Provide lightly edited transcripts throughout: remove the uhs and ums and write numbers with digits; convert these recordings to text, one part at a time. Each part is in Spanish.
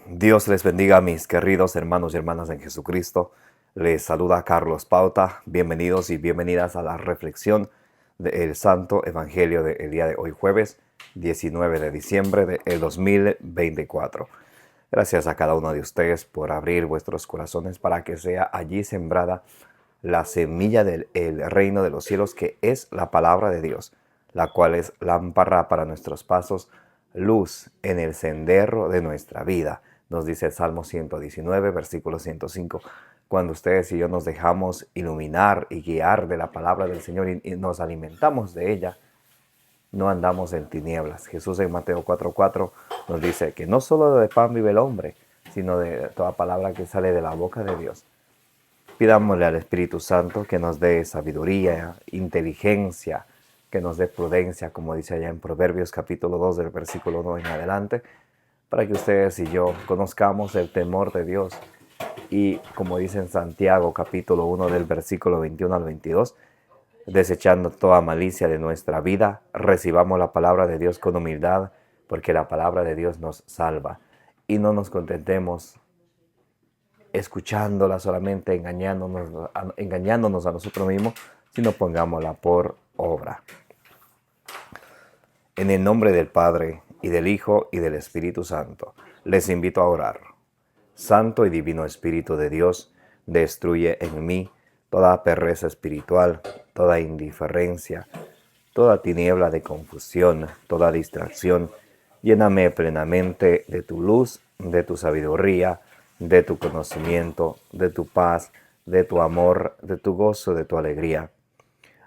Dios les bendiga, mis queridos hermanos y hermanas en Jesucristo. Les saluda Carlos Pauta. Bienvenidos y bienvenidas a la reflexión del Santo Evangelio del día de hoy, jueves 19 de diciembre del 2024. Gracias a cada uno de ustedes por abrir vuestros corazones para que sea allí sembrada la semilla del reino de los cielos, que es la palabra de Dios, la cual es lámpara para nuestros pasos, luz en el sendero de nuestra vida. Nos dice el Salmo 119, versículo 105. Cuando ustedes y yo nos dejamos iluminar y guiar de la palabra del Señor y nos alimentamos de ella, no andamos en tinieblas. Jesús en Mateo 4:4 nos dice que no solo de pan vive el hombre, sino de toda palabra que sale de la boca de Dios. Pidámosle al Espíritu Santo que nos dé sabiduría, inteligencia, que nos dé prudencia, como dice allá en Proverbios capítulo 2 del versículo 1 en adelante, para que ustedes y yo conozcamos el temor de Dios. Y como dice en Santiago capítulo 1 del versículo 21 al 22, desechando toda malicia de nuestra vida, recibamos la palabra de Dios con humildad, porque la palabra de Dios nos salva. Y no nos contentemos escuchándola solamente, engañándonos a nosotros mismos, sino pongámosla por obra. En el nombre del Padre, y del Hijo, y del Espíritu Santo, les invito a orar. Santo y divino Espíritu de Dios, destruye en mí toda pereza espiritual, toda indiferencia, toda tiniebla de confusión, toda distracción. Lléname plenamente de tu luz, de tu sabiduría, de tu conocimiento, de tu paz, de tu amor, de tu gozo, de tu alegría.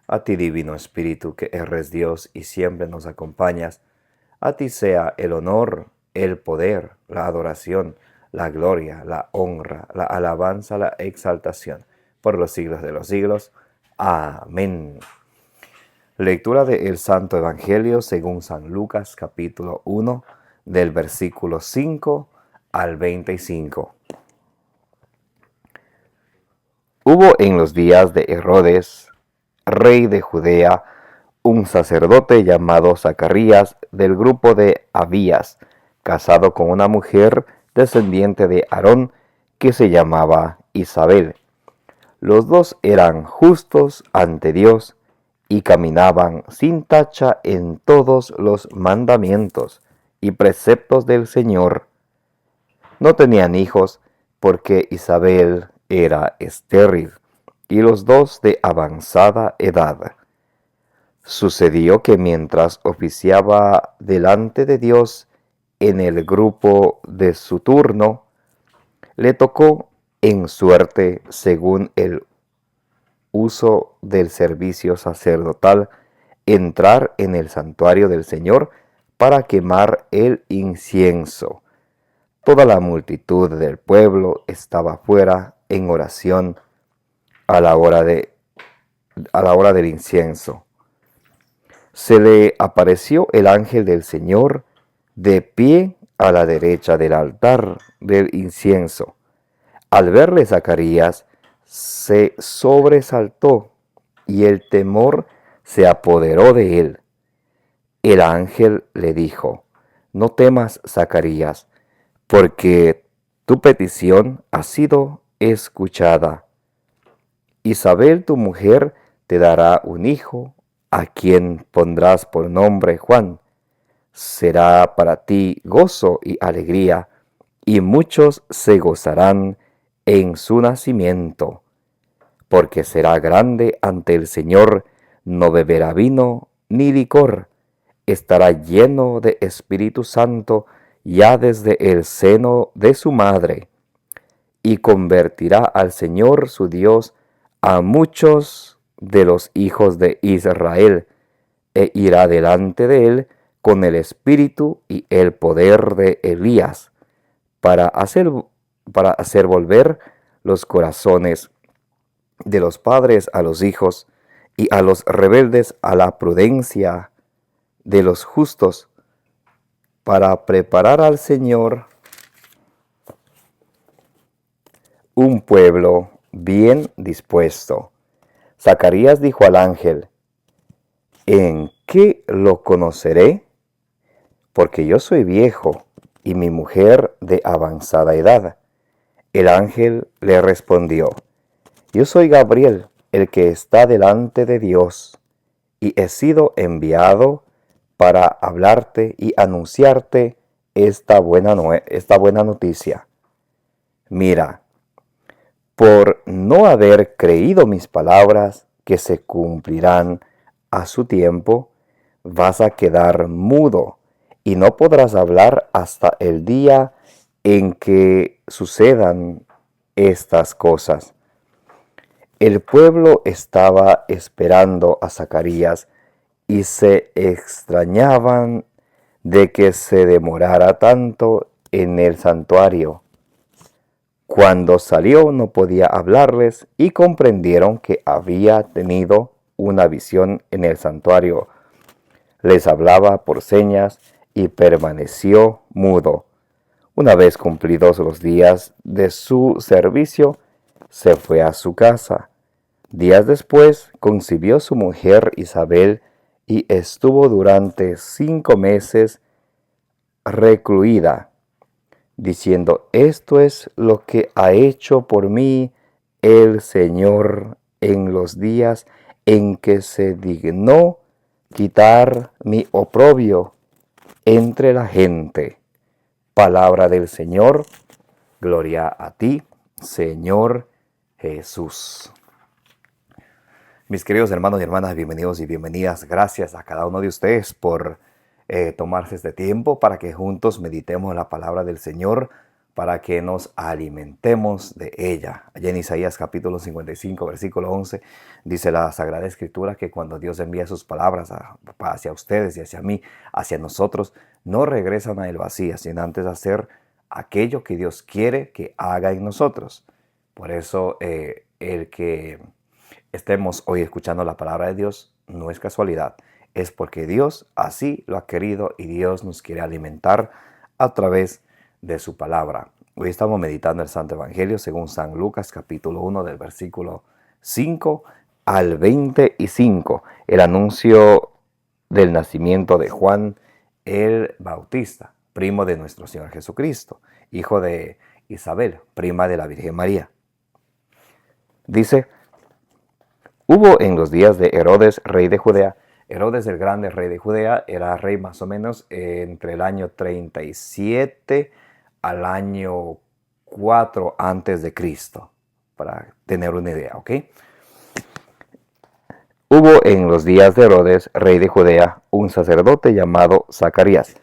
A ti, divino Espíritu, que eres Dios y siempre nos acompañas, a ti sea el honor, el poder, la adoración, la gloria, la honra, la alabanza, la exaltación, por los siglos de los siglos. Amén. Lectura del Santo Evangelio según San Lucas, capítulo 1, del versículo 5 al 25. Hubo en los días de Herodes, rey de Judea, un sacerdote llamado Zacarías, del grupo de Abías, casado con una mujer descendiente de Aarón, que se llamaba Isabel. Los dos eran justos ante Dios y caminaban sin tacha en todos los mandamientos y preceptos del Señor. No tenían hijos porque Isabel era estéril y los dos de avanzada edad. Sucedió que mientras oficiaba delante de Dios en el grupo de su turno, le tocó en suerte, según el uso del servicio sacerdotal, entrar en el santuario del Señor para quemar el incienso. Toda la multitud del pueblo estaba fuera en oración a la hora del incienso. Se le apareció el ángel del Señor de pie a la derecha del altar del incienso. Al verle, Zacarías se sobresaltó y el temor se apoderó de él. El ángel le dijo: No temas, Zacarías, porque tu petición ha sido escuchada. Isabel, tu mujer, te dará un hijo, a quien pondrás por nombre Juan. Será para ti gozo y alegría, y muchos se gozarán en su nacimiento, porque será grande ante el Señor, no beberá vino ni licor, estará lleno de Espíritu Santo ya desde el seno de su madre, y convertirá al Señor su Dios a muchos de los hijos de Israel, e irá delante de él con el espíritu y el poder de Elías, para hacer volver los corazones de los padres a los hijos, y a los rebeldes a la prudencia de los justos, para preparar al Señor un pueblo bien dispuesto. Zacarías dijo al ángel: ¿En qué lo conoceré? Porque yo soy viejo y mi mujer de avanzada edad. El ángel le respondió: Yo soy Gabriel, el que está delante de Dios, y he sido enviado para hablarte y anunciarte esta buena noticia. Mira, por no haber creído mis palabras que se cumplirán a su tiempo, vas a quedar mudo y no podrás hablar hasta el día en que sucedan estas cosas. El pueblo estaba esperando a Zacarías y se extrañaban de que se demorara tanto en el santuario. Cuando salió no podía hablarles y comprendieron que había tenido una visión en el santuario. Les hablaba por señas y permaneció mudo. Una vez cumplidos los días de su servicio, se fue a su casa. Días después concibió su mujer Isabel y estuvo durante 5 meses recluida, diciendo: Esto es lo que ha hecho por mí el Señor en los días en que se dignó quitar mi oprobio entre la gente. Palabra del Señor. Gloria a ti, Señor Jesús. Mis queridos hermanos y hermanas, bienvenidos y bienvenidas. Gracias a cada uno de ustedes por tomarse este tiempo para que juntos meditemos la palabra del Señor, para que nos alimentemos de ella. Allá en Isaías capítulo 55, versículo 11, dice la Sagrada Escritura que cuando Dios envía sus palabras hacia ustedes y hacia mí, hacia nosotros, no regresan a él vacías, sino antes de hacer aquello que Dios quiere que haga en nosotros. Por eso el que estemos hoy escuchando la palabra de Dios no es casualidad, es porque Dios así lo ha querido y Dios nos quiere alimentar a través de su palabra. Hoy estamos meditando el Santo Evangelio según San Lucas capítulo 1 del versículo 5 al 25, el anuncio del nacimiento de Juan el Bautista, primo de nuestro Señor Jesucristo, hijo de Isabel, prima de la Virgen María. Dice: Hubo en los días de Herodes, rey de Judea. Herodes el Grande, rey de Judea, era rey más o menos entre el año 37 al año 4 antes de Cristo, para tener una idea, ¿ok? Hubo en los días de Herodes, rey de Judea, un sacerdote llamado Zacarías.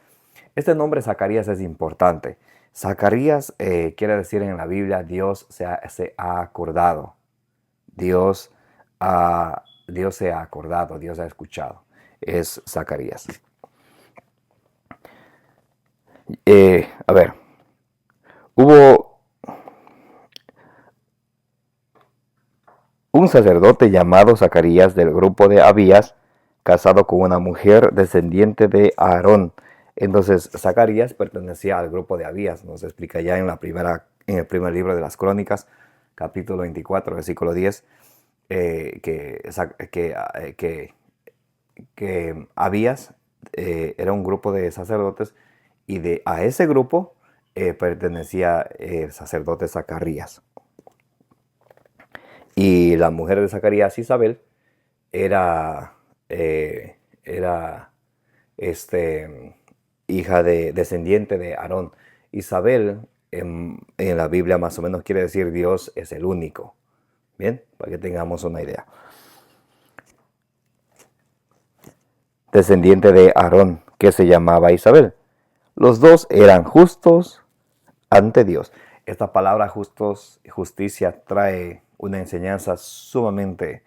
Este nombre Zacarías es importante. Zacarías quiere decir en la Biblia: Dios se ha acordado. Dios se ha acordado, Dios ha escuchado. Es Zacarías. Hubo un sacerdote llamado Zacarías del grupo de Abías, casado con una mujer descendiente de Aarón. Entonces Zacarías pertenecía al grupo de Abías. Nos explica ya en el primer libro de las Crónicas, capítulo 24, versículo 10. Que Abías era un grupo de sacerdotes y a ese grupo pertenecía el sacerdote Zacarías. Y la mujer de Zacarías, Isabel, era hija descendiente de Aarón. Isabel en la Biblia más o menos quiere decir Dios es el único. Bien, para que tengamos una idea. Descendiente de Aarón, que se llamaba Isabel. Los dos eran justos ante Dios. Esta palabra justicia trae una enseñanza sumamente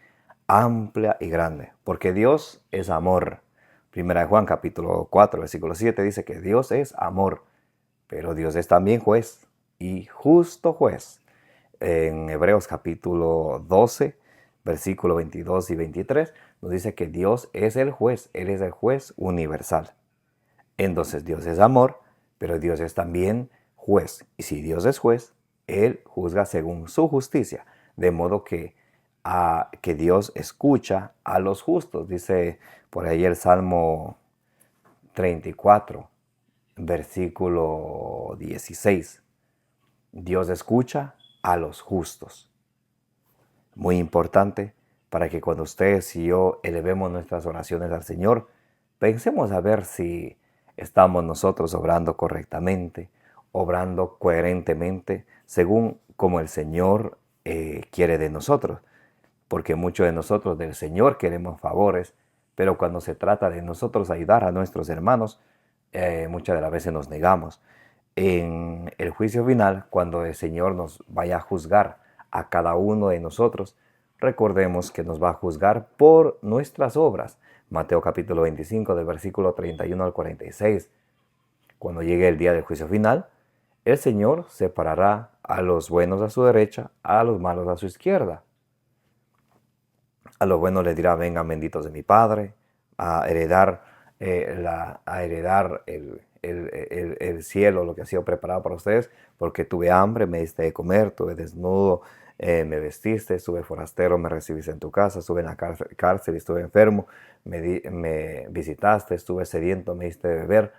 amplia y grande, porque Dios es amor. Primera de Juan capítulo 4, versículo 7 dice que Dios es amor, pero Dios es también juez y justo juez. En Hebreos capítulo 12, versículo 22 y 23, nos dice que Dios es el juez, Él es el juez universal. Entonces Dios es amor, pero Dios es también juez. Y si Dios es juez, Él juzga según su justicia. De modo que Dios escucha a los justos. Dice por ahí el Salmo 34, versículo 16. Dios escucha a los justos. Muy importante para que cuando ustedes y yo elevemos nuestras oraciones al Señor, pensemos a ver si estamos nosotros obrando correctamente, obrando coherentemente, según como el Señor quiere de nosotros. Porque muchos de nosotros del Señor queremos favores, pero cuando se trata de nosotros ayudar a nuestros hermanos, muchas de las veces nos negamos. En el juicio final, cuando el Señor nos vaya a juzgar a cada uno de nosotros, recordemos que nos va a juzgar por nuestras obras. Mateo capítulo 25, del versículo 31 al 46. Cuando llegue el día del juicio final, el Señor separará a los buenos a su derecha, a los malos a su izquierda. A los buenos les dirá: vengan benditos de mi Padre, a heredar, el cielo, lo que ha sido preparado para ustedes, porque tuve hambre, me diste de comer, tuve desnudo, me vestiste, estuve forastero, me recibiste en tu casa, estuve en la cárcel, estuve enfermo, me visitaste, estuve sediento, me diste de beber.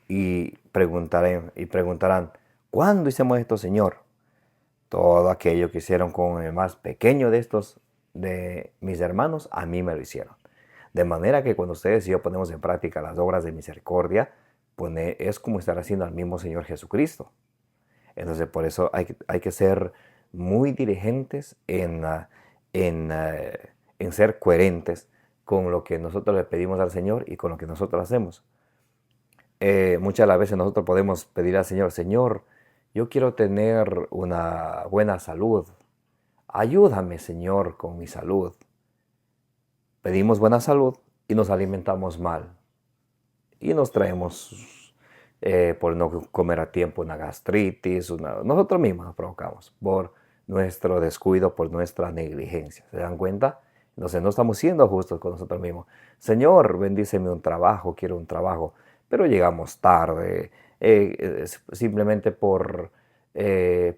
Y preguntarán: ¿cuándo hicimos esto, Señor? Todo aquello que hicieron con el más pequeño de estos, de mis hermanos, a mí me lo hicieron. De manera que cuando ustedes y yo ponemos en práctica las obras de misericordia, pues es como estar haciendo al mismo Señor Jesucristo. Entonces, por eso hay que ser muy diligentes en ser coherentes con lo que nosotros le pedimos al Señor y con lo que nosotros hacemos. Muchas de las veces nosotros podemos pedir al Señor: Señor, yo quiero tener una buena salud. Ayúdame, Señor, con mi salud. Pedimos buena salud y nos alimentamos mal. Y nos traemos, por no comer a tiempo, una gastritis. Nosotros mismos nos provocamos por nuestro descuido, por nuestra negligencia. ¿Se dan cuenta? Entonces no estamos siendo justos con nosotros mismos. Señor, bendíceme un trabajo, quiero un trabajo. Pero llegamos tarde. Simplemente por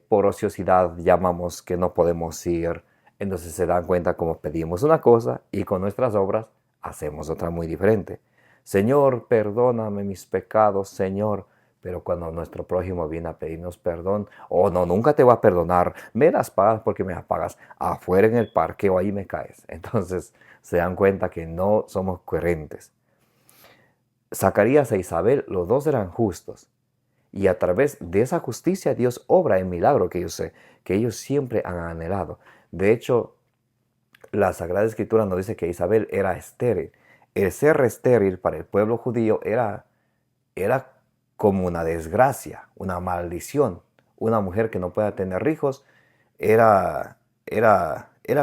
ociosidad llamamos que no podemos ir. Entonces se dan cuenta como pedimos una cosa y con nuestras obras hacemos otra muy diferente. Señor, perdóname mis pecados, Señor. Pero cuando nuestro prójimo viene a pedirnos perdón: oh no, nunca te voy a perdonar, me las pagas porque me las pagas, afuera en el parque o ahí me caes. Entonces se dan cuenta que no somos coherentes. Zacarías e Isabel, los dos eran justos. Y a través de esa justicia Dios obra el milagro que ellos siempre han anhelado. De hecho, la Sagrada Escritura nos dice que Isabel era estéril. El ser estéril para el pueblo judío era como una desgracia, una maldición. Una mujer que no pueda tener hijos era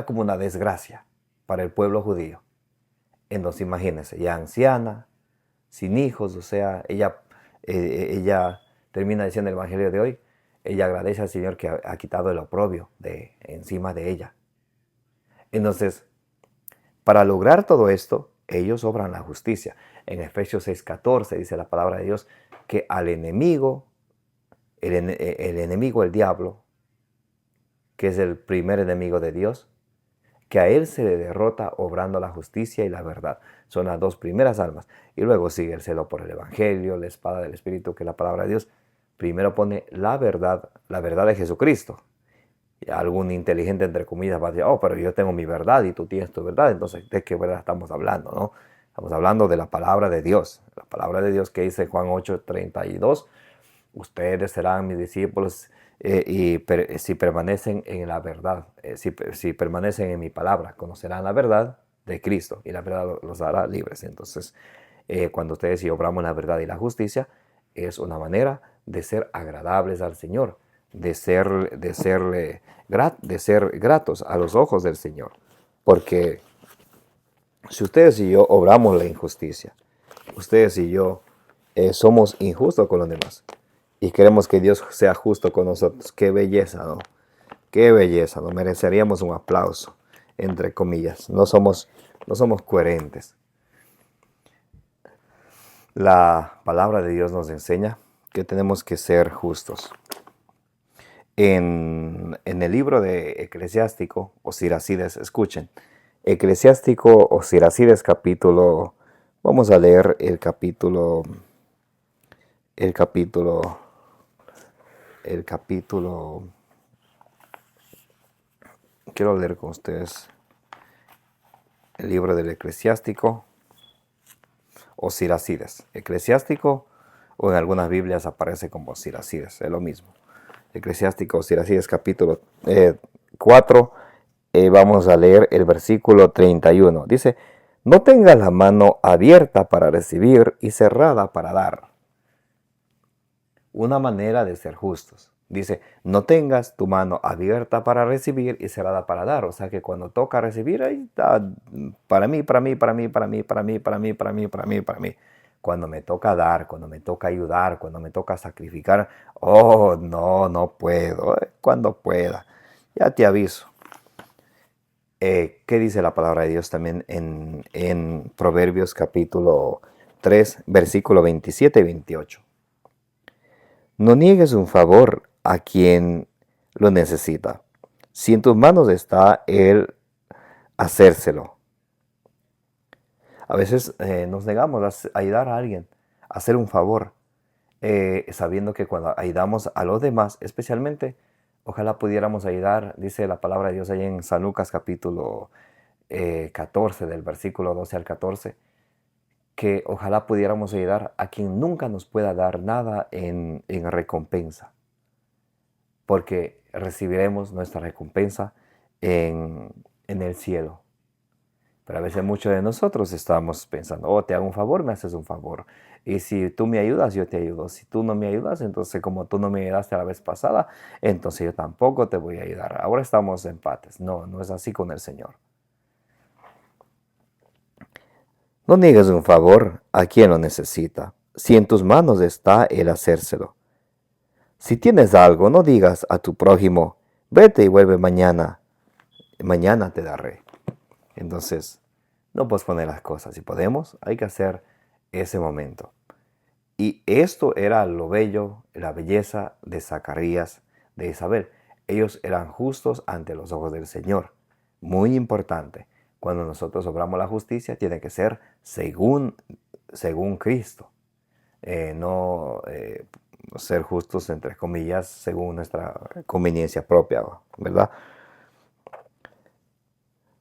como una desgracia para el pueblo judío. Entonces imagínense, ya anciana, sin hijos, o sea, ella termina diciendo el Evangelio de hoy, ella agradece al Señor que ha quitado el oprobio de encima de ella. Entonces, para lograr todo esto, ellos obran la justicia. En Efesios 6:14 dice la palabra de Dios que al enemigo, el diablo, que es el primer enemigo de Dios, que a él se le derrota obrando la justicia y la verdad. Son las dos primeras armas. Y luego sigue el celo por el Evangelio, la espada del Espíritu, que es la palabra de Dios. Primero pone la verdad de Jesucristo. Y algún inteligente, entre comillas, va a decir: oh, pero yo tengo mi verdad y tú tienes tu verdad. Entonces, ¿de qué verdad estamos hablando, no? Estamos hablando de la palabra de Dios. La palabra de Dios que dice Juan 8:32. Ustedes serán mis discípulos si permanecen en la verdad, si permanecen en mi palabra, conocerán la verdad de Cristo y la verdad los hará libres. Entonces, cuando ustedes y yo obramos la verdad y la justicia, es una manera de ser agradables al Señor, de ser gratos a los ojos del Señor. Porque si ustedes y yo obramos la injusticia, ustedes y yo somos injustos con los demás y queremos que Dios sea justo con nosotros. Qué belleza, ¿no? Qué belleza, ¿no? Mereceríamos un aplauso, entre comillas. No somos coherentes. La palabra de Dios nos enseña que tenemos que ser justos. En el libro de Eclesiástico o Siracides, escuchen, Eclesiástico o Siracides capítulo, vamos a leer el capítulo el capítulo, el capítulo, quiero leer con ustedes el libro del Eclesiástico o Siracides. Eclesiástico, o en algunas Biblias aparece como Siracides, es lo mismo. Eclesiástico o Siracides capítulo 4, vamos a leer el versículo 31. Dice, no tengas la mano abierta para recibir y cerrada para dar. Una manera de ser justos. Dice, no tengas tu mano abierta para recibir y cerrada para dar. O sea que cuando toca recibir, ahí está, para mí, para mí, para mí, para mí, para mí, para mí, para mí, para mí, para mí. Cuando me toca dar, cuando me toca ayudar, cuando me toca sacrificar, oh, no, no puedo, cuando pueda. Ya te aviso. ¿Qué dice la palabra de Dios también en Proverbios capítulo 3, versículo 27 y 28? No niegues un favor a quien lo necesita. Si en tus manos está el hacérselo. A veces nos negamos a ayudar a alguien, a hacer un favor, sabiendo que cuando ayudamos a los demás, especialmente, ojalá pudiéramos ayudar, dice la palabra de Dios ahí en San Lucas capítulo 14, del versículo 12 al 14, que ojalá pudiéramos ayudar a quien nunca nos pueda dar nada en recompensa, porque recibiremos nuestra recompensa en el cielo. Pero a veces muchos de nosotros estamos pensando, oh, te hago un favor, me haces un favor. Y si tú me ayudas, yo te ayudo. Si tú no me ayudas, entonces como tú no me ayudaste la vez pasada, entonces yo tampoco te voy a ayudar. Ahora estamos en empates. No, no es así con el Señor. No niegues un favor a quien lo necesita, si en tus manos está el hacérselo. Si tienes algo, no digas a tu prójimo, vete y vuelve mañana, mañana te daré. Entonces, no posponer las cosas. Si podemos, hay que hacer ese momento. Y esto era lo bello, la belleza de Zacarías, de Isabel. Ellos eran justos ante los ojos del Señor. Muy importante. Cuando nosotros obramos la justicia, tiene que ser según Cristo. No ser justos, entre comillas, según nuestra conveniencia propia, ¿verdad?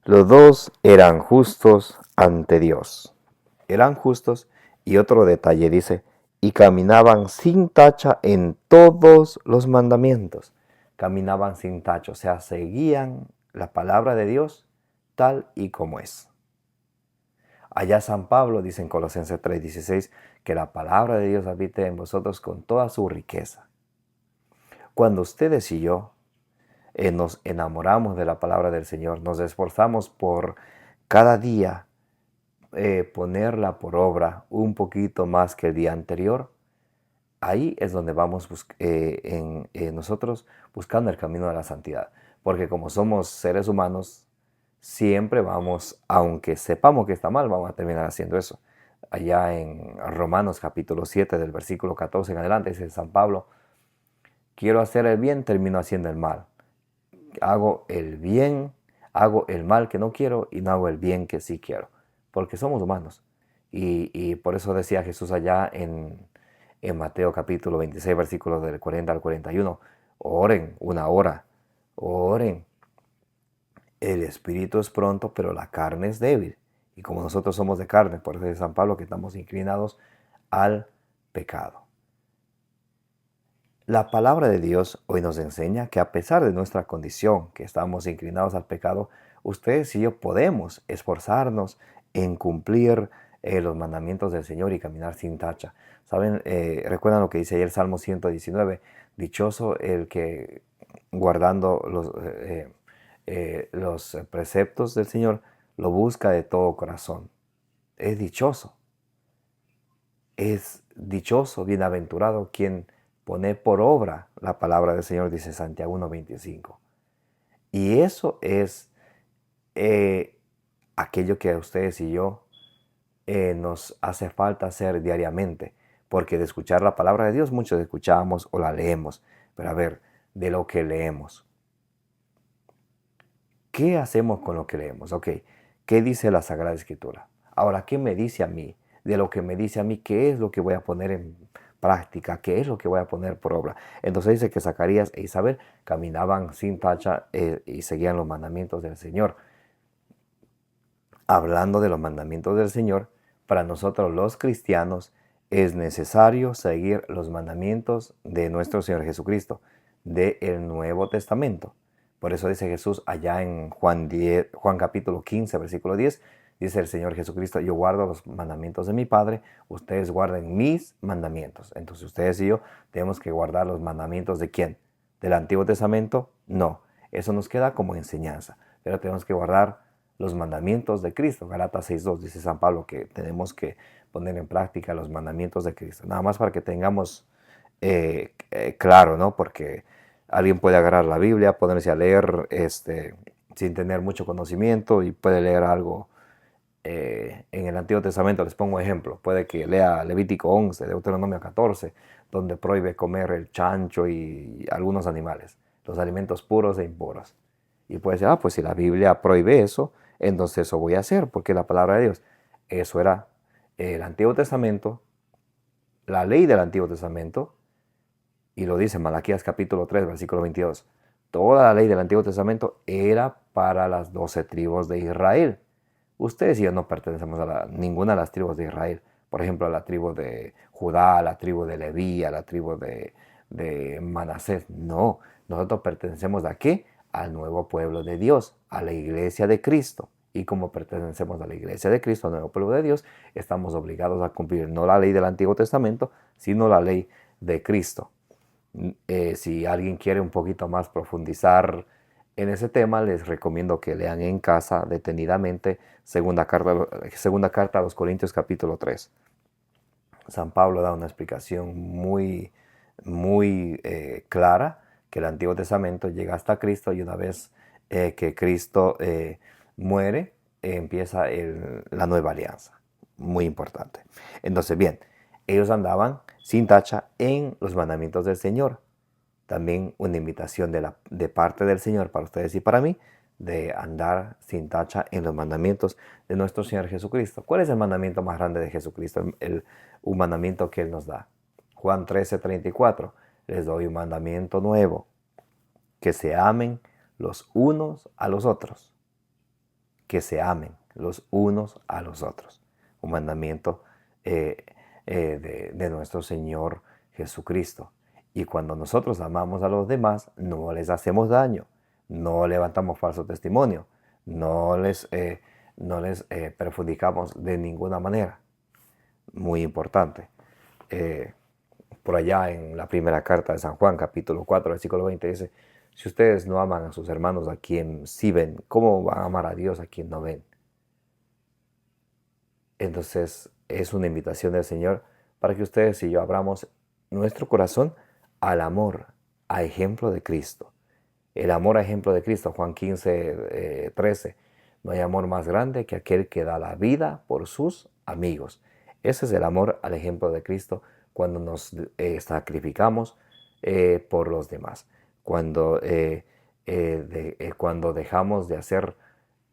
Los dos eran justos ante Dios. Eran justos, y otro detalle dice, y caminaban sin tacha en todos los mandamientos. Caminaban sin tacha, o sea, seguían la palabra de Dios tal y como es. Allá San Pablo dice en Colosenses 3:16 que la palabra de Dios habite en vosotros con toda su riqueza. Cuando ustedes y yo nos enamoramos de la palabra del Señor, nos esforzamos por cada día ponerla por obra un poquito más que el día anterior, ahí es donde vamos nosotros buscando el camino de la santidad. Porque como somos seres humanos, siempre vamos, aunque sepamos que está mal, vamos a terminar haciendo eso. Allá en Romanos capítulo 7, del versículo 14 en adelante, dice San Pablo, quiero hacer el bien, termino haciendo el mal. Hago el bien, hago el mal que no quiero y no hago el bien que sí quiero. Porque somos humanos. Y por eso decía Jesús allá en Mateo capítulo 26, versículos del 40 al 41, oren una hora, oren. El espíritu es pronto, pero la carne es débil. Y como nosotros somos de carne, por eso dice San Pablo que estamos inclinados al pecado. La palabra de Dios hoy nos enseña que a pesar de nuestra condición, que estamos inclinados al pecado, ustedes y yo podemos esforzarnos en cumplir los mandamientos del Señor y caminar sin tacha. ¿Saben? Recuerdan lo que dice ayer el Salmo 119. Dichoso el que guardando los preceptos del Señor lo busca de todo corazón. Es dichoso. Es dichoso, bienaventurado quien pone por obra la palabra del Señor, dice Santiago 1:25. Y eso es aquello que a ustedes y yo nos hace falta hacer diariamente. Porque de escuchar la palabra de Dios muchos escuchamos o la leemos. Pero a ver, de lo que leemos. ¿Qué hacemos con lo que leemos? Ok, ¿qué dice la Sagrada Escritura? Ahora, ¿qué me dice a mí? De lo que me dice a mí, ¿qué es lo que voy a poner en práctica, qué es lo que voy a poner por obra. Entonces dice que Zacarías e Isabel caminaban sin tacha y seguían los mandamientos del Señor. Hablando de los mandamientos del Señor, para nosotros los cristianos es necesario seguir los mandamientos de nuestro Señor Jesucristo, del Nuevo Testamento. Por eso dice Jesús allá en Juan capítulo 15, versículo 10, dice el Señor Jesucristo: yo guardo los mandamientos de mi Padre, ustedes guarden mis mandamientos. Entonces ustedes y yo tenemos que guardar los mandamientos ¿de quién? ¿Del Antiguo Testamento? No, eso nos queda como enseñanza, pero tenemos que guardar los mandamientos de Cristo. Gálatas 6:2 dice San Pablo que tenemos que poner en práctica los mandamientos de Cristo. Nada más para que tengamos claro, ¿no? Porque alguien puede agarrar la Biblia, ponerse a leer sin tener mucho conocimiento y puede leer algo en el Antiguo Testamento. Les pongo ejemplo. Puede que lea Levítico 11, Deuteronomio 14, donde prohíbe comer el chancho y algunos animales, los alimentos puros e impuros. Y puede decir, pues si la Biblia prohíbe eso, entonces eso voy a hacer, porque es la palabra de Dios. Eso era el Antiguo Testamento, la ley del Antiguo Testamento, y lo dice Malaquías capítulo 3, versículo 22. Toda la ley del Antiguo Testamento era para las 12 tribus de Israel. Ustedes y yo no pertenecemos a ninguna de las tribus de Israel. Por ejemplo, a la tribu de Judá, a la tribu de Leví, a la tribu de Manasés. No, nosotros pertenecemos ¿a qué? Al nuevo pueblo de Dios, a la iglesia de Cristo. Y como pertenecemos a la iglesia de Cristo, al nuevo pueblo de Dios, estamos obligados a cumplir no la ley del Antiguo Testamento, sino la ley de Cristo. Si alguien quiere un poquito más profundizar en ese tema, les recomiendo que lean en casa detenidamente segunda carta a los Corintios capítulo 3. San Pablo da una explicación muy clara, que el Antiguo Testamento llega hasta Cristo, y una vez que Cristo muere, empieza la nueva alianza. Muy importante. Entonces, bien, ellos andaban sin tacha en los mandamientos del Señor. También una invitación de parte del Señor para ustedes y para mí, de andar sin tacha en los mandamientos de nuestro Señor Jesucristo. ¿Cuál es el mandamiento más grande de Jesucristo? Un mandamiento que Él nos da. Juan 13:34. Les doy un mandamiento nuevo: que se amen los unos a los otros. Que se amen los unos a los otros. Un mandamiento de nuestro Señor Jesucristo. Y cuando nosotros amamos a los demás, no les hacemos daño, no levantamos falso testimonio, no les perjudicamos de ninguna manera. Muy importante. Por allá en la primera carta de San Juan, capítulo 4, versículo 20, dice: si ustedes no aman a sus hermanos a quien sí ven, ¿cómo van a amar a Dios a quien no ven? Entonces es una invitación del Señor para que ustedes y yo abramos nuestro corazón al amor a ejemplo de Cristo. El amor a ejemplo de Cristo, Juan 15:13. No hay amor más grande que aquel que da la vida por sus amigos. Ese es el amor al ejemplo de Cristo, cuando nos sacrificamos por los demás. Cuando dejamos de hacer,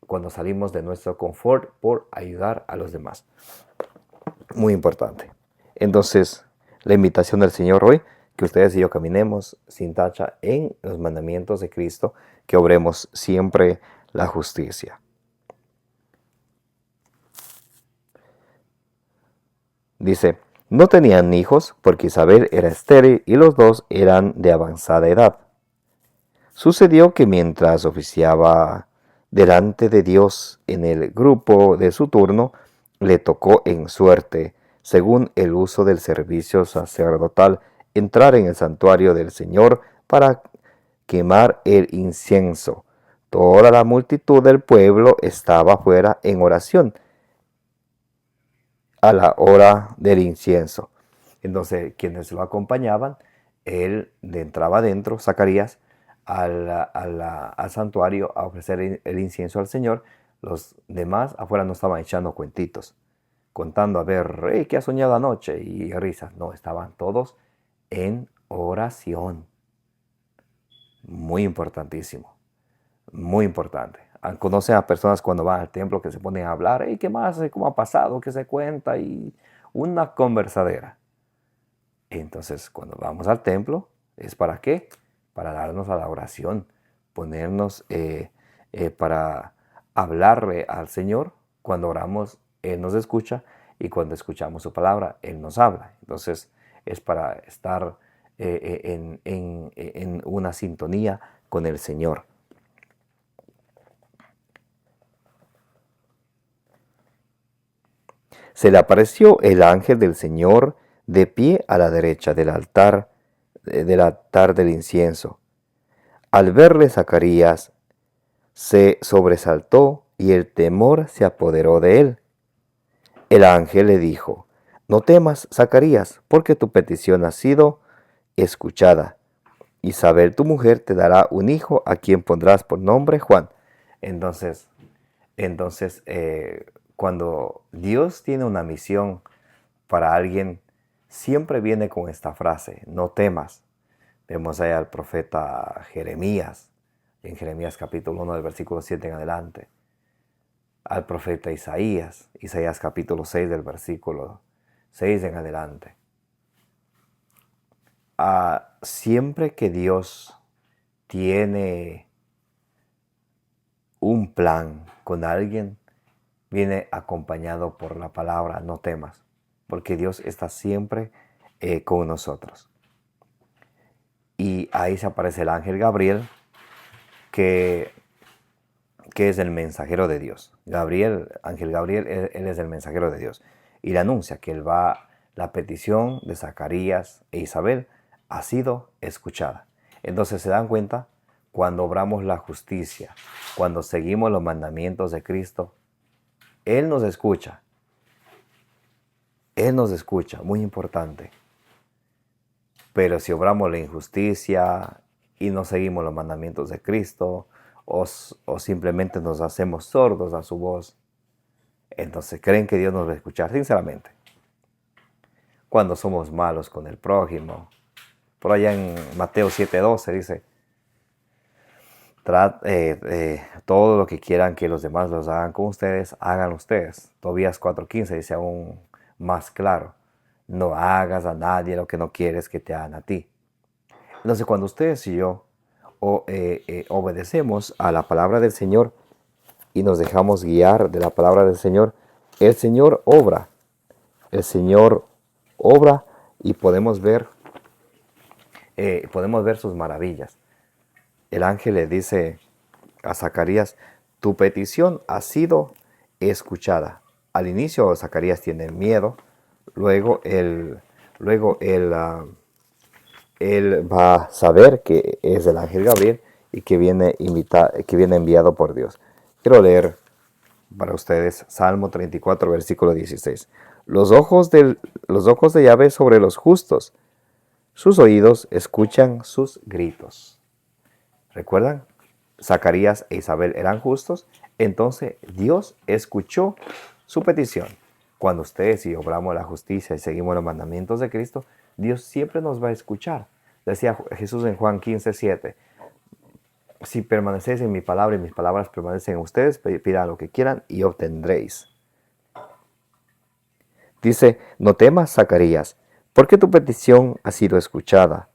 cuando salimos de nuestro confort por ayudar a los demás. Muy importante. Entonces, la invitación del Señor hoy, que ustedes y yo caminemos sin tacha en los mandamientos de Cristo, que obremos siempre la justicia. Dice: no tenían hijos porque Isabel era estéril y los dos eran de avanzada edad. Sucedió que mientras oficiaba delante de Dios en el grupo de su turno, le tocó en suerte, según el uso del servicio sacerdotal, entrar en el santuario del Señor para quemar el incienso. Toda la multitud del pueblo estaba fuera en oración a la hora del incienso. Entonces, quienes lo acompañaban, él entraba adentro, Zacarías, al santuario a ofrecer el incienso al Señor. Los demás afuera no estaban echando cuentitos, contando a ver, ¿qué ha soñado anoche? Y risas. No, estaban todos en oración. Muy importantísimo, muy importante. Conocen a personas cuando van al templo que se ponen a hablar, ¿qué más? ¿Cómo ha pasado? ¿Qué se cuenta? Y una conversadera. Entonces, cuando vamos al templo, ¿es para qué? Para darnos a la oración, ponernos para hablarle al Señor. Cuando oramos, Él nos escucha, y cuando escuchamos su palabra, Él nos habla. Entonces, es para estar en una sintonía con el Señor. Se le apareció el ángel del Señor de pie a la derecha del altar del incienso. Al verle, Zacarías se sobresaltó y el temor se apoderó de él. El ángel le dijo: No temas, Zacarías, porque tu petición ha sido escuchada. Isabel, tu mujer, te dará un hijo a quien pondrás por nombre Juan. Entonces, cuando Dios tiene una misión para alguien, siempre viene con esta frase: no temas. Vemos ahí al profeta Jeremías, en Jeremías capítulo 1 del versículo 7 en adelante. Al profeta Isaías, Isaías capítulo 6 del versículo 6 en adelante. Siempre que Dios tiene un plan con alguien, viene acompañado por la palabra no temas, porque Dios está siempre con nosotros. Y ahí se aparece el ángel Gabriel, que es el mensajero de Dios. Ángel Gabriel, él es el mensajero de Dios. Y le anuncia que la petición de Zacarías e Isabel ha sido escuchada. Entonces se dan cuenta, cuando obramos la justicia, cuando seguimos los mandamientos de Cristo, Él nos escucha. Él nos escucha, muy importante. Pero si obramos la injusticia y no seguimos los mandamientos de Cristo, o simplemente nos hacemos sordos a su voz, entonces creen que Dios nos va a escuchar. Sinceramente, cuando somos malos con el prójimo, por allá en Mateo 7:12 dice: todo lo que quieran que los demás los hagan con ustedes, hagan ustedes. Tobías 4:15 dice aún más claro: no hagas a nadie lo que no quieres que te hagan a ti. Entonces, cuando ustedes y yo obedecemos a la palabra del Señor y nos dejamos guiar de la palabra del Señor, el Señor obra. El Señor obra y podemos ver sus maravillas. El ángel le dice a Zacarías: tu petición ha sido escuchada. Al inicio Zacarías tiene miedo, luego él va a saber que es el ángel Gabriel y que viene enviado por Dios. Quiero leer para ustedes Salmo 34, versículo 16. Los ojos de Yahvé sobre los justos, sus oídos escuchan sus gritos. ¿Recuerdan? Zacarías e Isabel eran justos, entonces Dios escuchó su petición. Cuando ustedes y obramos la justicia y seguimos los mandamientos de Cristo, Dios siempre nos va a escuchar. Decía Jesús en Juan 15:7: si permanecéis en mi palabra y mis palabras permanecen en ustedes, pidan lo que quieran y obtendréis. Dice: no temas, Zacarías, porque tu petición ha sido escuchada.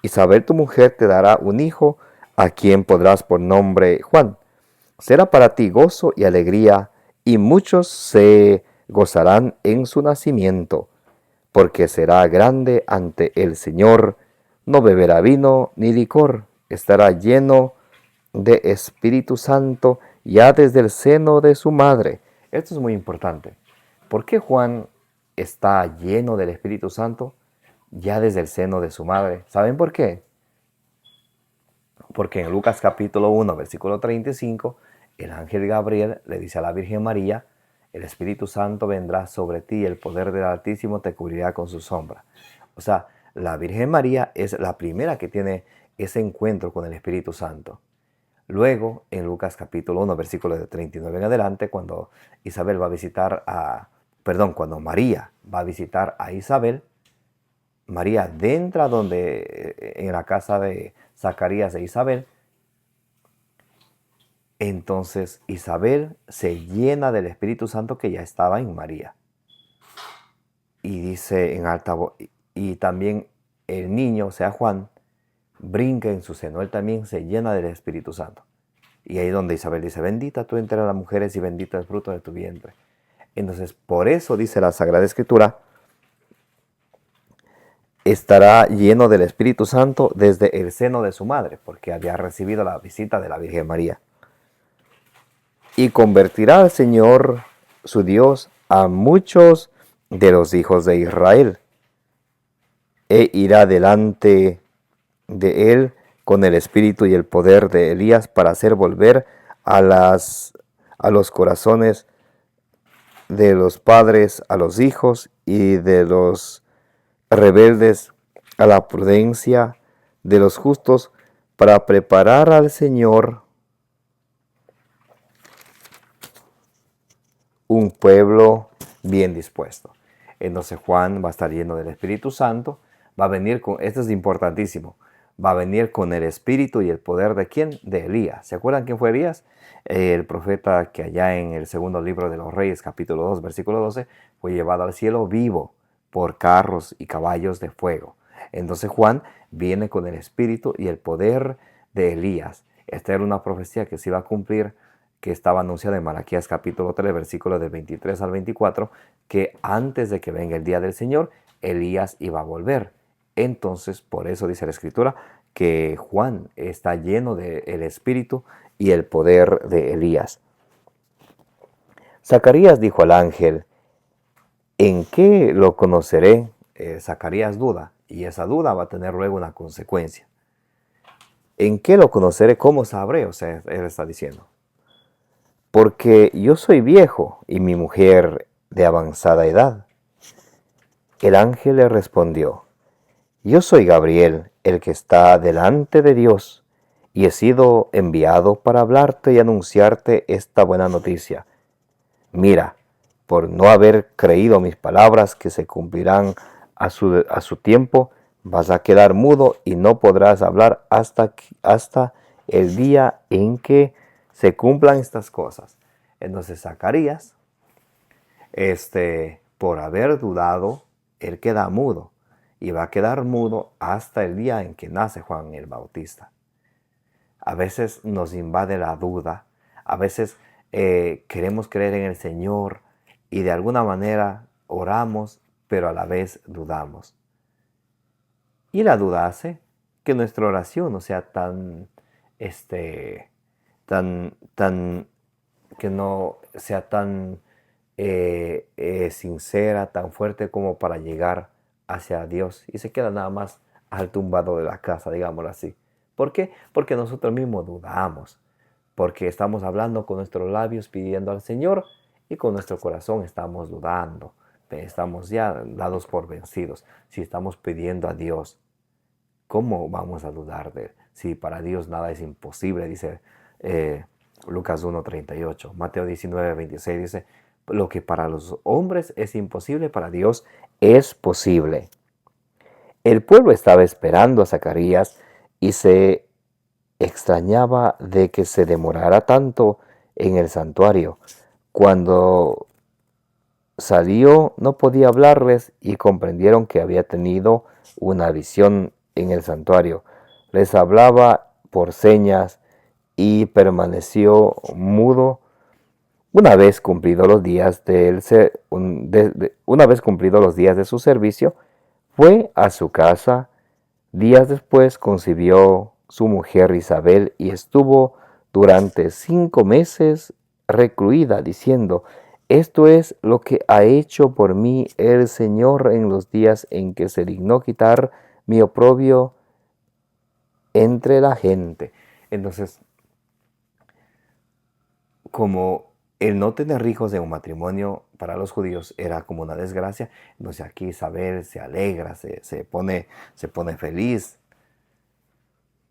Isabel, tu mujer, te dará un hijo a quien podrás por nombre Juan. Será para ti gozo y alegría, y muchos se gozarán en su nacimiento, porque será grande ante el Señor. No beberá vino ni licor, estará lleno de Espíritu Santo ya desde el seno de su madre. Esto es muy importante. ¿Por qué Juan está lleno del Espíritu Santo ya desde el seno de su madre? ¿Saben por qué? Porque en Lucas capítulo 1, versículo 35, el ángel Gabriel le dice a la Virgen María: el Espíritu Santo vendrá sobre ti y el poder del Altísimo te cubrirá con su sombra. O sea, la Virgen María es la primera que tiene ese encuentro con el Espíritu Santo. Luego, en Lucas capítulo 1, versículo de 39 en adelante, cuando cuando María va a visitar a Isabel, María entra en la casa de Zacarías e Isabel. Entonces Isabel se llena del Espíritu Santo que ya estaba en María. Y dice en alta voz, y también el niño, o sea Juan, brinca en su seno. Él también se llena del Espíritu Santo. Y ahí donde Isabel dice, bendita tú entre las mujeres y bendito el fruto de tu vientre. Entonces, por eso dice la Sagrada Escritura, estará lleno del Espíritu Santo desde el seno de su madre, porque había recibido la visita de la Virgen María. Y convertirá al Señor, su Dios, a muchos de los hijos de Israel, e irá delante de él con el espíritu y el poder de Elías para hacer volver a los corazones de los padres a los hijos y de los rebeldes a la prudencia de los justos, para preparar al Señor un pueblo bien dispuesto. Entonces Juan va a estar lleno del Espíritu Santo, va a venir con, esto es importantísimo, va a venir con el espíritu y el poder de ¿quién? De Elías. ¿Se acuerdan quién fue Elías? El profeta que allá en el segundo libro de los Reyes, capítulo 2, versículo 12, fue llevado al cielo vivo por carros y caballos de fuego. Entonces Juan viene con el espíritu y el poder de Elías. Esta era una profecía que se iba a cumplir, que estaba anunciada en Malaquías capítulo 3, versículos del 23 al 24, que antes de que venga el día del Señor, Elías iba a volver. Entonces, por eso dice la Escritura que Juan está lleno del Espíritu y el poder de Elías. Zacarías dijo al ángel, ¿en qué lo conoceré? Zacarías duda, y esa duda va a tener luego una consecuencia. ¿En qué lo conoceré? ¿Cómo sabré? O sea, él está diciendo. Porque yo soy viejo y mi mujer de avanzada edad. El ángel le respondió, yo soy Gabriel, el que está delante de Dios, y he sido enviado para hablarte y anunciarte esta buena noticia. Mira, por no haber creído mis palabras que se cumplirán a su tiempo, vas a quedar mudo y no podrás hablar hasta el día en que se cumplan estas cosas. Entonces Zacarías, por haber dudado, él queda mudo y va a quedar mudo hasta el día en que nace Juan el Bautista. A veces nos invade la duda, a veces queremos creer en el Señor y de alguna manera oramos, pero a la vez dudamos. Y la duda hace que nuestra oración no sea que no sea tan sincera, tan fuerte como para llegar hacia Dios y se queda nada más al tumbado de la casa, digámoslo así. ¿Por qué? Porque nosotros mismos dudamos, porque estamos hablando con nuestros labios pidiendo al Señor y con nuestro corazón estamos dudando, estamos ya dados por vencidos. Si estamos pidiendo a Dios, ¿cómo vamos a dudar de él? Si para Dios nada es imposible, dice Lucas 1:38, Mateo 19:26 dice, lo que para los hombres es imposible, para Dios es posible. El pueblo estaba esperando a Zacarías y se extrañaba de que se demorara tanto en el santuario. Cuando salió no podía hablarles y comprendieron que había tenido una visión en el santuario. Les hablaba por señas y permaneció mudo. Una vez cumplidos los días de su servicio, fue a su casa. Días después concibió su mujer Isabel y estuvo durante 5 meses recluida, diciendo, esto es lo que ha hecho por mí el Señor en los días en que se dignó quitar mi oprobio entre la gente. Entonces, como el no tener hijos de un matrimonio para los judíos era como una desgracia, entonces aquí Isabel se alegra, se pone feliz,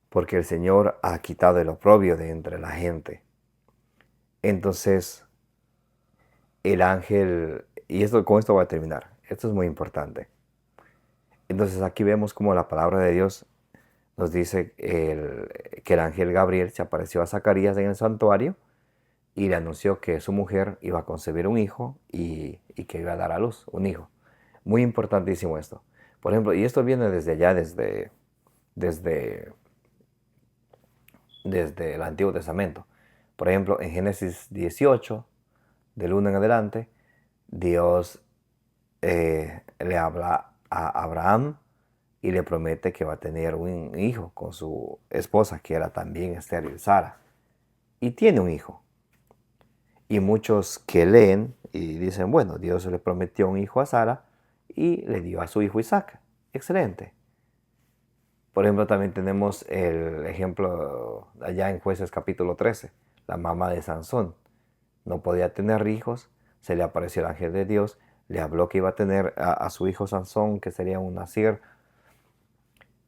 porque el Señor ha quitado el oprobio de entre la gente. Entonces, el ángel, y con esto voy a terminar, esto es muy importante. Entonces aquí vemos como la palabra de Dios nos dice que el ángel Gabriel se apareció a Zacarías en el santuario y le anunció que su mujer iba a concebir un hijo y que iba a dar a luz un hijo. Muy importantísimo esto, Por ejemplo, y esto viene desde allá, desde, desde el Antiguo Testamento. Por ejemplo, en Génesis 18, del 1 en adelante, Dios le habla a Abraham y le promete que va a tener un hijo con su esposa, que era también estéril, Sara. Y tiene un hijo. Y muchos que leen y dicen, bueno, Dios le prometió un hijo a Sara y le dio a su hijo Isaac. Excelente. Por ejemplo, también tenemos el ejemplo allá en Jueces capítulo 13, la mamá de Sansón. No podía tener hijos, se le apareció el ángel de Dios, le habló que iba a tener a su hijo Sansón, que sería un nazir.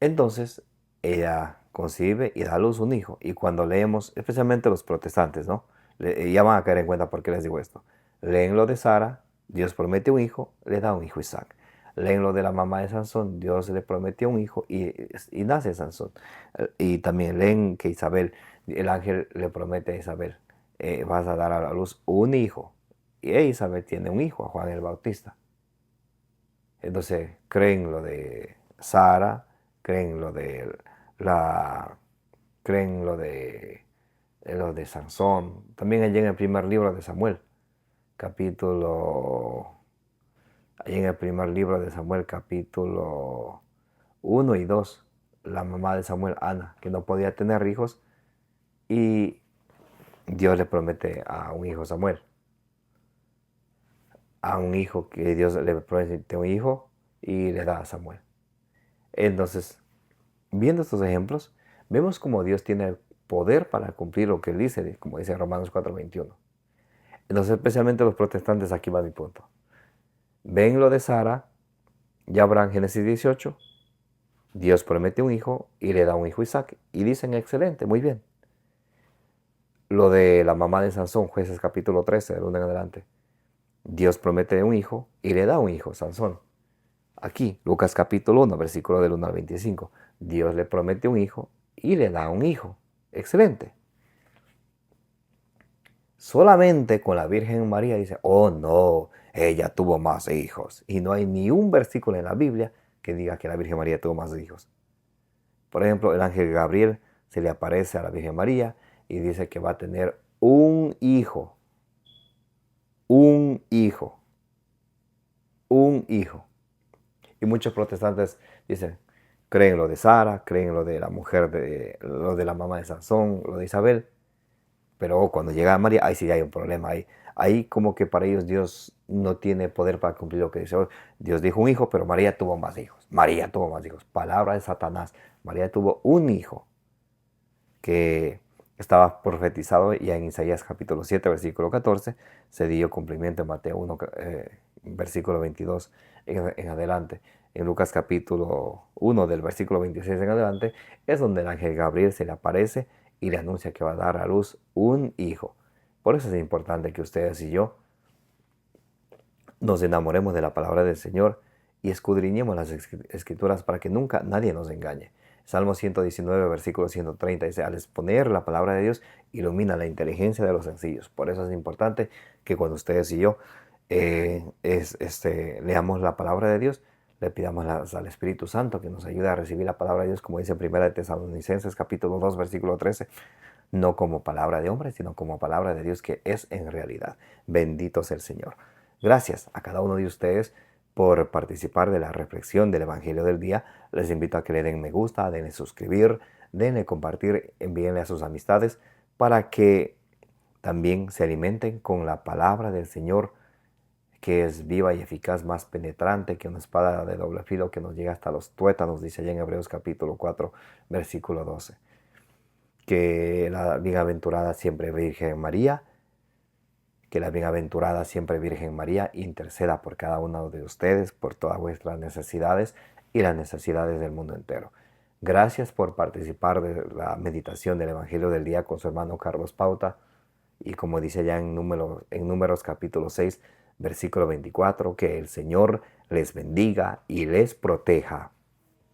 Entonces, ella concibe y da a luz un hijo. Y cuando leemos, especialmente los protestantes, ¿no? Ya van a caer en cuenta por qué les digo esto. Leen lo de Sara, Dios promete un hijo, le da un hijo Isaac. Leen lo de la mamá de Sansón, Dios le prometió un hijo y nace Sansón. Y también leen que Isabel, el ángel le promete a Isabel, vas a dar a la luz un hijo. Y Isabel tiene un hijo, a Juan el Bautista. Entonces creen lo de Sara, creen lo de la, creen lo de Sansón. También allí en el primer libro de Samuel, allí en el primer libro de Samuel, capítulo 1 y 2, la mamá de Samuel, Ana, que no podía tener hijos, y Dios le promete a un hijo Samuel, a un hijo que Dios le promete un hijo y le da a Samuel. Entonces, viendo estos ejemplos, vemos cómo Dios tiene el poder para cumplir lo que Él dice, como dice Romanos 4:21. Entonces, especialmente los protestantes, aquí va mi punto. Ven lo de Sara, ya habrá en Génesis 18, Dios promete un hijo y le da un hijo Isaac. Y dicen, excelente, muy bien. Lo de la mamá de Sansón, Jueces capítulo 13, del 1 en adelante. Dios promete un hijo y le da un hijo, Sansón. Aquí, Lucas capítulo 1, versículo del 1 al 25. Dios le promete un hijo y le da un hijo. Excelente. Solamente con la Virgen María dice, oh no, ella tuvo más hijos. Y no hay ni un versículo en la Biblia que diga que la Virgen María tuvo más hijos. Por ejemplo, el ángel Gabriel se le aparece a la Virgen María y dice que va a tener un hijo. Un hijo. Un hijo. Y muchos protestantes dicen, creen lo de Sara, creen lo de la mujer, lo de la mamá de Sansón, lo de Isabel. Pero cuando llega a María, ahí sí hay un problema. Ahí como que para ellos Dios no tiene poder para cumplir lo que dice. Dios dijo un hijo, pero María tuvo más hijos. María tuvo más hijos. Palabra de Satanás. María tuvo un hijo que estaba profetizado ya en Isaías capítulo 7, versículo 14. Se dio cumplimiento en Mateo 1, versículo 22 en adelante. En Lucas capítulo 1, del versículo 26 en adelante, es donde el ángel Gabriel se le aparece y le anuncia que va a dar a luz un hijo. Por eso es importante que ustedes y yo nos enamoremos de la palabra del Señor y escudriñemos las escrituras para que nunca nadie nos engañe. Salmo 119, versículo 130 dice, al exponer la palabra de Dios, ilumina la inteligencia de los sencillos. Por eso es importante que cuando ustedes y yo leamos la palabra de Dios, le pidamos al Espíritu Santo que nos ayude a recibir la palabra de Dios, como dice en 1 Tesalonicenses capítulo 2, versículo 13, no como palabra de hombre, sino como palabra de Dios que es en realidad. Bendito sea el Señor. Gracias a cada uno de ustedes por participar de la reflexión del Evangelio del día. Les invito a que le den me gusta, denle suscribir, denle compartir, envíenle a sus amistades para que también se alimenten con la palabra del Señor, que es viva y eficaz, más penetrante que una espada de doble filo que nos llega hasta los tuétanos, dice allá en Hebreos capítulo 4, versículo 12. Que la bienaventurada siempre Virgen María, que la bienaventurada siempre Virgen María interceda por cada uno de ustedes, por todas vuestras necesidades y las necesidades del mundo entero. Gracias por participar de la meditación del Evangelio del día con su hermano Carlos Pauta. Y como dice ya en Números capítulo 6, versículo 24, que el Señor les bendiga y les proteja.